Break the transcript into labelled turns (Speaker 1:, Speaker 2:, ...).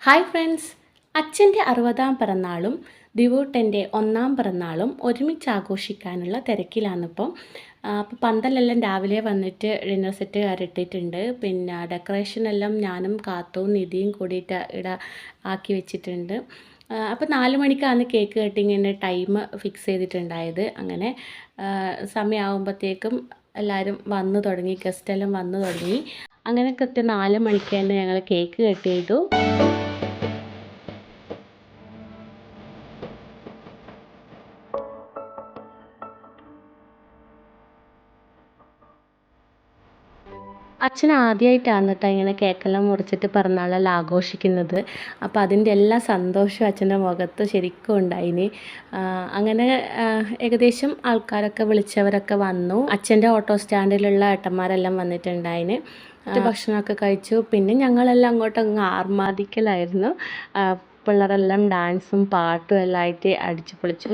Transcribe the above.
Speaker 1: Hi friends, അച്ഛൻ്റെ 60-ാം പിറന്നാളും ദിവൂട്ടൻ്റെ 1-ാം പിറന്നാളും ഒരുമിച്ച് ആഘോഷിക്കാനുള്ള തിരക്കിലാണിപ്പം. അപ്പോൾ പന്തലെല്ലാം രാവിലെ വന്നിട്ട് ഡിന്നർ സെറ്റ് ഇട്ടിട്ടുണ്ട്. പിന്നെ ഡെക്കറേഷനെല്ലാം ഞാനും കാത്തും നിധിയും കൂടിയിട്ട് ആക്കി വെച്ചിട്ടുണ്ട്. അപ്പോൾ 4 മണിക്കാണ് കേക്ക് കട്ടിങ്ങിൻ്റെ ടൈം ഫിക്സ് ചെയ്തിട്ടുണ്ടായത്. അങ്ങനെ സമയമാകുമ്പോഴത്തേക്കും എല്ലാവരും വന്നു തുടങ്ങി, ഗസ്റ്റെല്ലാം വന്നു തുടങ്ങി. അങ്ങനെ കൃത്യം 4 മണിക്ക് തന്നെ ഞങ്ങൾ കേക്ക് കട്ട് ചെയ്തു. അച്ഛൻ ആദ്യമായിട്ടാണ് കേട്ടോ ഇങ്ങനെ കേക്കെല്ലാം മുറിച്ചിട്ട് പിറന്നാളെല്ലാം ആഘോഷിക്കുന്നത്. അപ്പോൾ അതിൻ്റെ എല്ലാ സന്തോഷവും അച്ഛൻ്റെ മുഖത്ത് ശരിക്കും ഉണ്ടായിന്. അങ്ങനെ ഏകദേശം ആൾക്കാരൊക്കെ വിളിച്ചവരൊക്കെ വന്നു. അച്ഛൻ്റെ ഓട്ടോ സ്റ്റാൻഡിലുള്ള ഏട്ടന്മാരെല്ലാം വന്നിട്ടുണ്ടായിന്. ഭക്ഷണമൊക്കെ കഴിച്ചു. പിന്നെ ഞങ്ങളെല്ലാം അങ്ങോട്ട് ആർമാദിക്കലായിരുന്നു. പിള്ളേരെല്ലാം ഡാൻസും പാട്ടും എല്ലാം ആയിട്ട് അടിച്ചു പൊളിച്ചു.